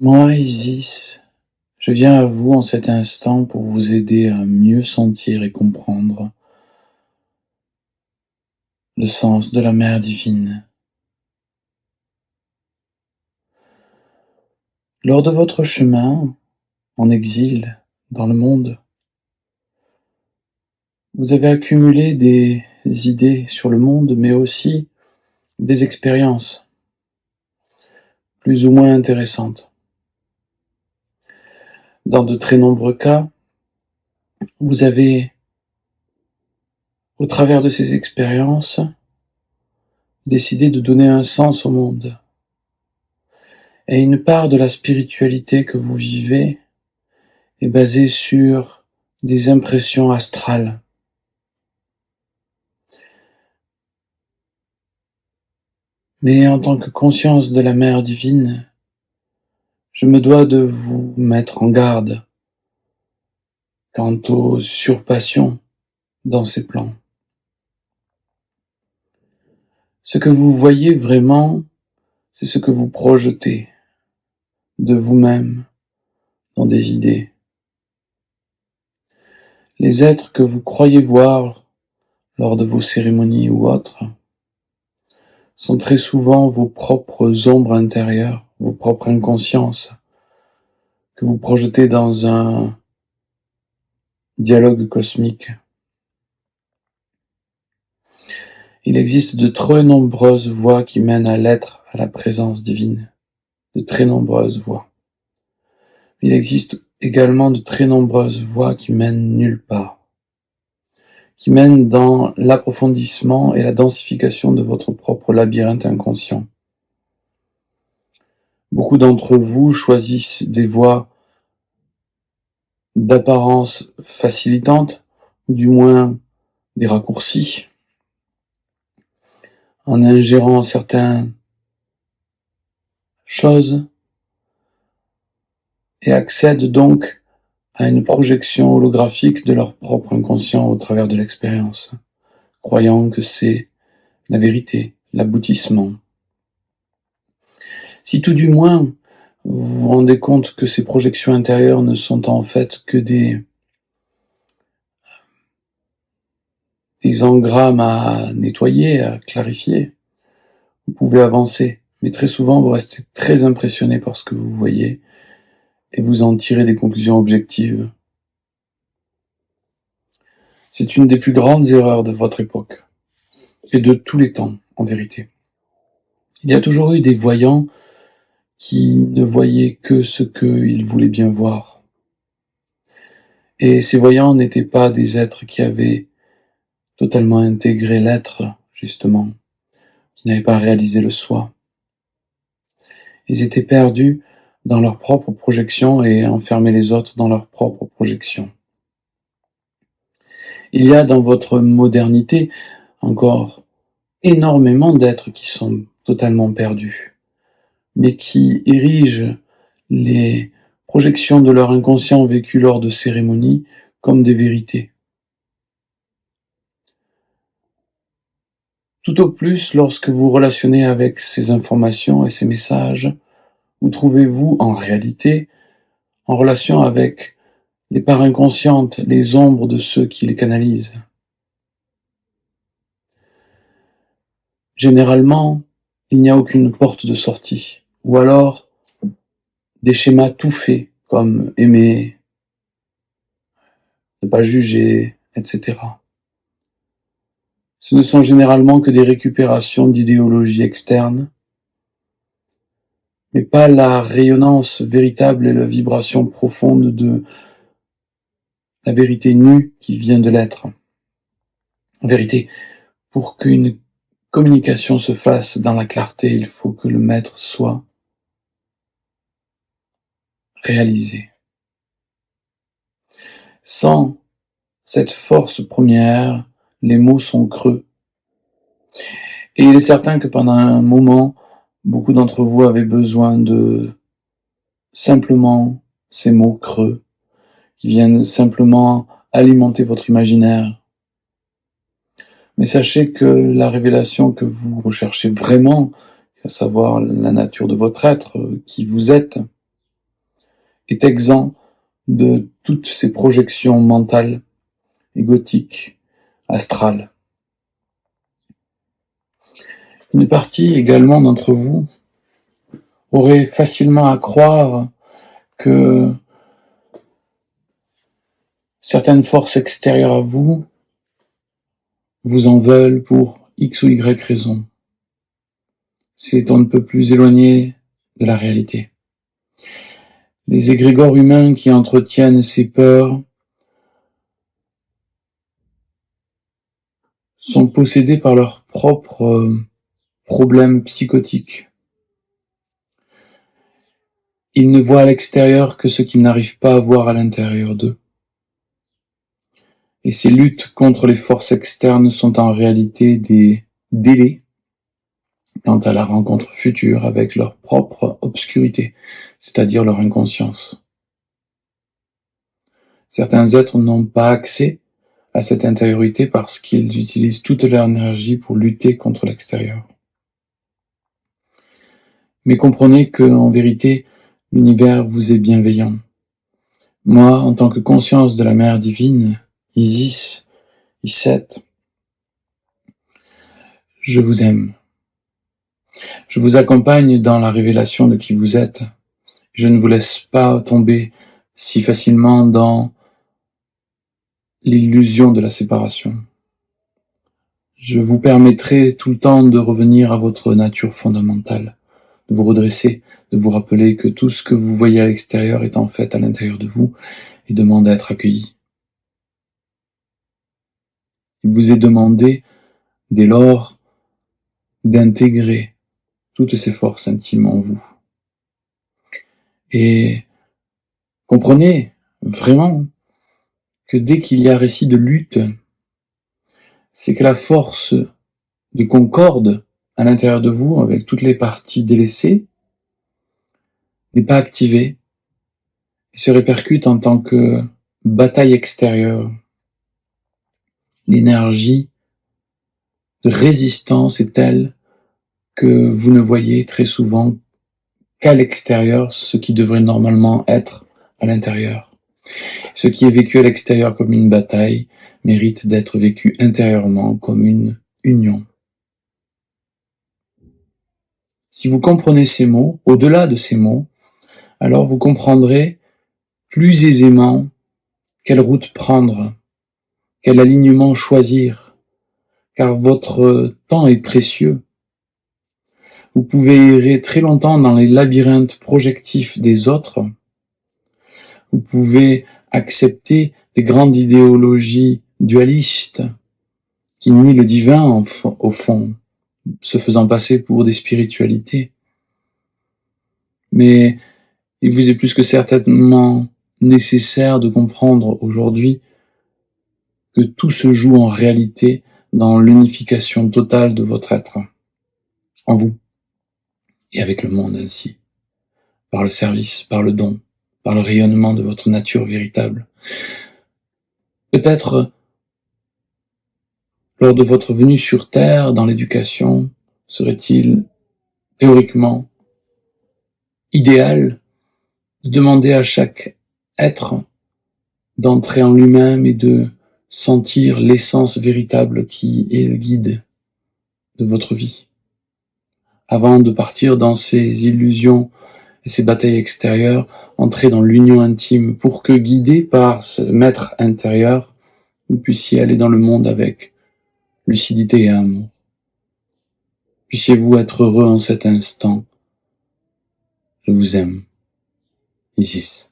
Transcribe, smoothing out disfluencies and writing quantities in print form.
Moi, Isis, je viens à vous en cet instant pour vous aider à mieux sentir et comprendre le sens de la mère divine. Lors de votre chemin en exil dans le monde, vous avez accumulé des idées sur le monde, mais aussi des expériences plus ou moins intéressantes. Dans de très nombreux cas, vous avez, au travers de ces expériences, décidé de donner un sens au monde. Et une part de la spiritualité que vous vivez est basée sur des impressions astrales. Mais en tant que conscience de la mère divine, je me dois de vous mettre en garde quant aux usurpations dans ces plans. Ce que vous voyez vraiment, c'est ce que vous projetez de vous-même dans des idées. Les êtres que vous croyez voir lors de vos cérémonies ou autres sont très souvent vos propres ombres intérieures, vos propres inconsciences, que vous projetez dans un dialogue cosmique. Il existe de très nombreuses voies qui mènent à l'être, à la présence divine. De très nombreuses voies. Il existe également de très nombreuses voies qui mènent nulle part. Qui mènent dans l'approfondissement et la densification de votre propre labyrinthe inconscient. Beaucoup d'entre vous choisissent des voies d'apparence facilitantes, ou du moins des raccourcis, en ingérant certaines choses, et accèdent donc à une projection holographique de leur propre inconscient au travers de l'expérience, croyant que c'est la vérité, l'aboutissement. Si tout du moins vous vous rendez compte que ces projections intérieures ne sont en fait que des engrammes à nettoyer, à clarifier, vous pouvez avancer. Mais très souvent, vous restez très impressionné par ce que vous voyez et vous en tirez des conclusions objectives. C'est une des plus grandes erreurs de votre époque, et de tous les temps, en vérité. Il y a toujours eu des voyants qui ne voyaient que ce qu'ils voulaient bien voir. Et ces voyants n'étaient pas des êtres qui avaient totalement intégré l'être, justement, qui n'avaient pas réalisé le soi. Ils étaient perdus dans leurs propres projections et enfermaient les autres dans leurs propres projections. Il y a dans votre modernité encore énormément d'êtres qui sont totalement perdus, mais qui érigent les projections de leur inconscient vécu lors de cérémonies comme des vérités. Tout au plus, lorsque vous relationnez avec ces informations et ces messages, vous trouvez-vous en réalité en relation avec les parts inconscientes, les ombres de ceux qui les canalisent. Généralement, il n'y a aucune porte de sortie, ou alors des schémas tout faits, comme aimer, ne pas juger, etc. Ce ne sont généralement que des récupérations d'idéologies externes, mais pas la rayonnance véritable et la vibration profonde de la vérité nue qui vient de l'être. En vérité, pour qu'une communication se fasse dans la clarté, il faut que le maître soit réalisé. Sans cette force première, les mots sont creux. Et il est certain que pendant un moment, beaucoup d'entre vous avaient besoin de simplement ces mots creux, qui viennent simplement alimenter votre imaginaire. Mais sachez que la révélation que vous recherchez vraiment, à savoir la nature de votre être, qui vous êtes, est exempt de toutes ces projections mentales, égotiques, astrales. Une partie également d'entre vous aurait facilement à croire que certaines forces extérieures à vous vous en veulent pour X ou Y raison. C'est on ne peut plus éloigné de la réalité. Les égrégores humains qui entretiennent ces peurs sont possédés par leurs propres problèmes psychotiques. Ils ne voient à l'extérieur que ce qu'ils n'arrivent pas à voir à l'intérieur d'eux. Et ces luttes contre les forces externes sont en réalité des délais quant à la rencontre future avec leur propre obscurité, c'est-à-dire leur inconscience. Certains êtres n'ont pas accès à cette intériorité parce qu'ils utilisent toute leur énergie pour lutter contre l'extérieur. Mais comprenez que, en vérité, l'univers vous est bienveillant. Moi, en tant que conscience de la Mère divine, Isis, Iset, je vous aime. Je vous accompagne dans la révélation de qui vous êtes. Je ne vous laisse pas tomber si facilement dans l'illusion de la séparation. Je vous permettrai tout le temps de revenir à votre nature fondamentale, de vous redresser, de vous rappeler que tout ce que vous voyez à l'extérieur est en fait à l'intérieur de vous et demande à être accueilli. Il vous est demandé, dès lors, d'intégrer toutes ces forces intimes en vous. Et comprenez vraiment que dès qu'il y a récit de lutte, c'est que la force de concorde à l'intérieur de vous, avec toutes les parties délaissées, n'est pas activée et se répercute en tant que bataille extérieure. L'énergie de résistance est telle que vous ne voyez très souvent qu'à l'extérieur ce qui devrait normalement être à l'intérieur. Ce qui est vécu à l'extérieur comme une bataille mérite d'être vécu intérieurement comme une union. Si vous comprenez ces mots, au-delà de ces mots, alors vous comprendrez plus aisément quelle route prendre, quel alignement choisir, car votre temps est précieux. Vous pouvez errer très longtemps dans les labyrinthes projectifs des autres. Vous pouvez accepter des grandes idéologies dualistes qui nient le divin au fond, se faisant passer pour des spiritualités. Mais il vous est plus que certainement nécessaire de comprendre aujourd'hui que tout se joue en réalité dans l'unification totale de votre être, en vous et avec le monde ainsi, par le service, par le don, par le rayonnement de votre nature véritable. Peut-être, lors de votre venue sur Terre, dans l'éducation, serait-il théoriquement idéal de demander à chaque être d'entrer en lui-même et de sentir l'essence véritable qui est le guide de votre vie, avant de partir dans ces illusions et ces batailles extérieures, entrer dans l'union intime pour que, guidé par ce maître intérieur, vous puissiez aller dans le monde avec lucidité et amour. Puissiez-vous être heureux en cet instant. Je vous aime. Isis.